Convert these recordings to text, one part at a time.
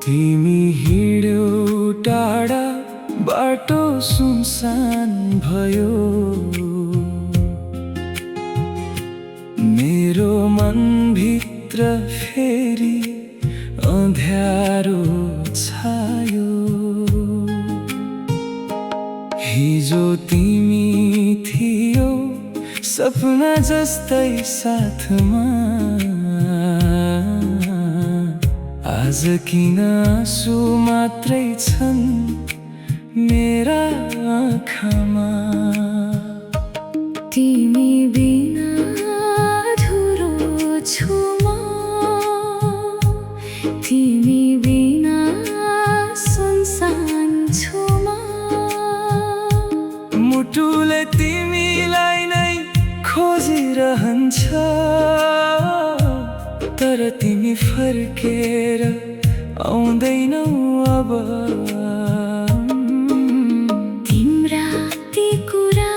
तिमी हिँड्यौ टाढा बाटो सुनसान भयो, मेरो मनभित्र फेरि अँध्यारो छायो। हिजो तिमी थियौ सपना जस्तै साथमा, आज किन आँसु मात्रै छन् मेरा आँखामा। तिमी बिना अधुरो छु म, तिमी बिना सुनसान छु म। मुटुले तिमीलाई नै खोजिरहन्छ, तर तिमी फर्केर आउँदैनौ अब। तिम्रा ती कुरा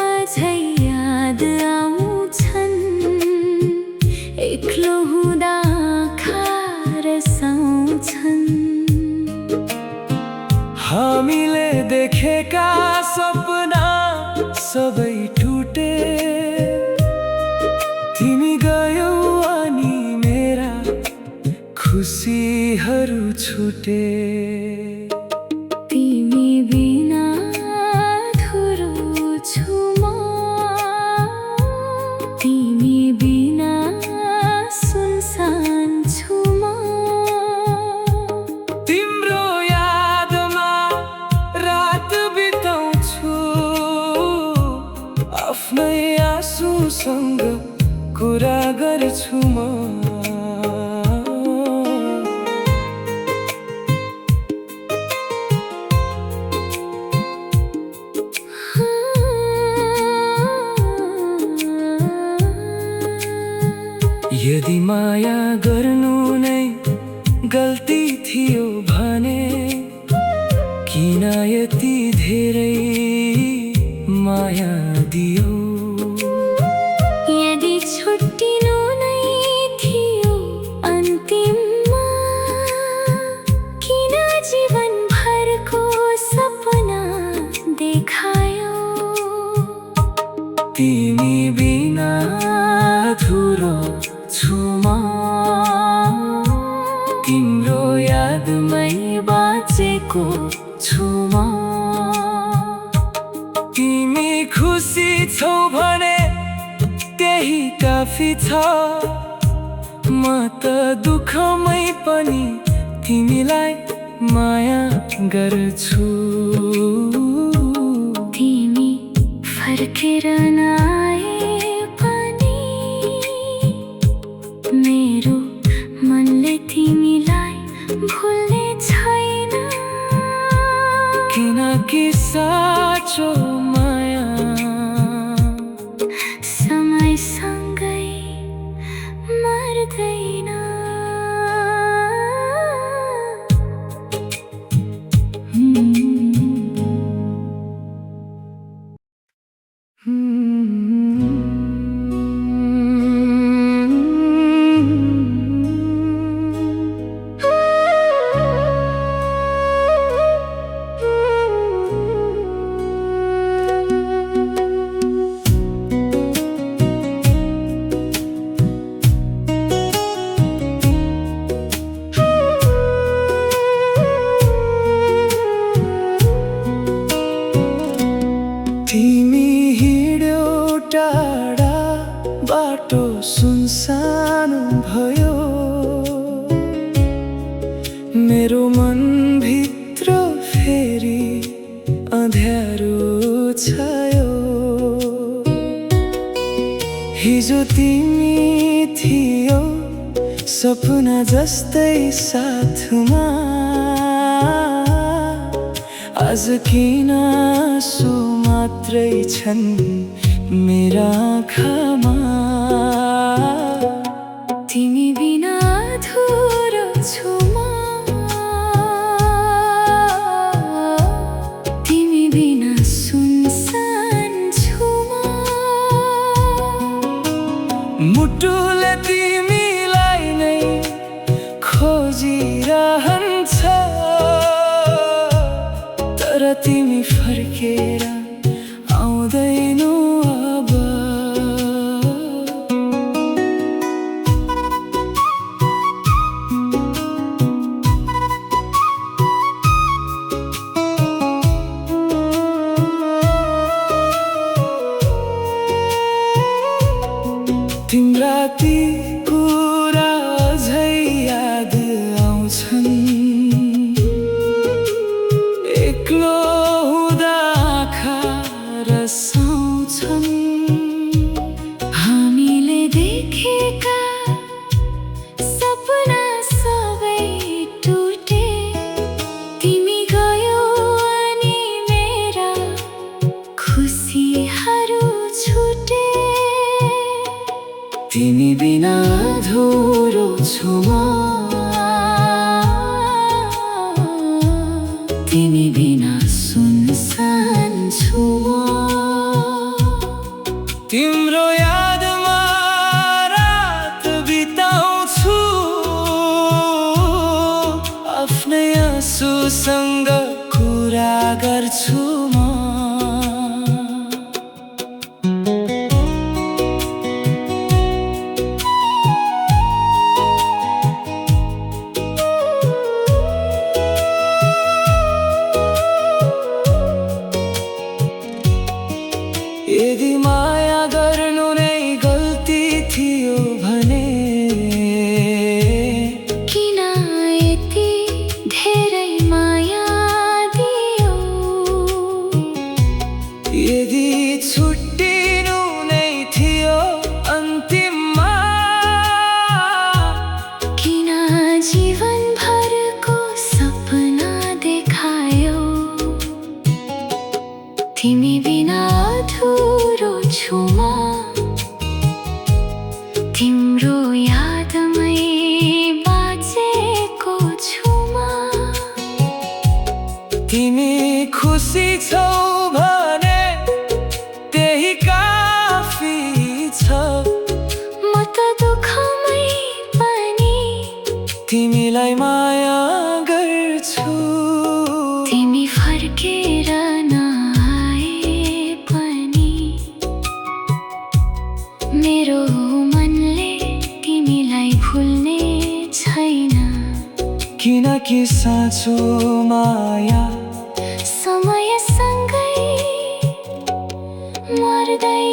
अझै याद आउँछन्, एक्लो हुँदा आँखा रसाउँछन्। हामीले देखेका सपना सबै टुटे, तिमी गयौ अनि मेरा खुसीहरू छुटे। तिमी बिना अधुरो छु म, तिमी बिना सुनसान छु म। तिम्रो यादमा रात बिताउँछु, आफ्नै आँसुसँग कुरा गर्छु म। यदि माया गर्नु नै गल्ती थियो भने किन यति धेरै माया दियो। यदि छुट्टिनु नै थियो अन्तिममा, किन जीवनभरको सपना देखायो। तिमी बिना अधुरो छु म, तिम्रो यादमै बाँचेको छु म। तिमी खुसी छौ भने त्यही काफी छ, म त दुःखमै पनि तिमीलाई माया गर्छु। तिमी फर्केर नआए पनि मेरो मनले तिमीलाई भुल्ने छैन। किनकि साँचो माया समयसँगै मर्दैन। तिमी हिँड्यौ टाढा बाटो सुनसान भयो, मेरो मनभित्र फेरि अँध्यारो छायो। हिजो तिमी थियौ सपना जस्तै साथमा, आज किन आँसु मात्रै छन् मेरा आँखामा तिमी बिना अधुरो छु म तिमी बिना सुनसान छु म मुटुले तिमीलाई नै खोजिरहन्छ तर तिमी फर्केर आउँदैनौ अब। तिम्रा ती कुरा अझै याद आउँछन्, एक्लो हुँदा आँखा रसाउँछन्। हामीले देखेका सपना सबै टुटे, तिमी गयो अनि मेरा खुसीहरू छुटे। तिमी बिना अधुरो छु म, तिमी बिना सुनसान छु म। तिम्रो यादमा रात बिताउँछु, आफ्नै आँसुसँग कुरा गर्छु म। यदि माया गर्नु नै गल्ती थियो भने किन यति धेरै माया दियो? यदि छुट्टिनु नै थियो अन्तिममा किन जीवनभरको सपना देखायो? तिमी बिना अधुरो छु म, तिम्रो यादमै बाँचेको छु म। तिमी खुसी छौ भने त्यही काफी छ। म त दुःखमै पनि तिमीलाई माया गर्छु। तिमी फर्केर नआए पनि मेरो मनले तिमीलाई भुल्ने छैन। किनकि साँचो माया समयसँगै मर्दै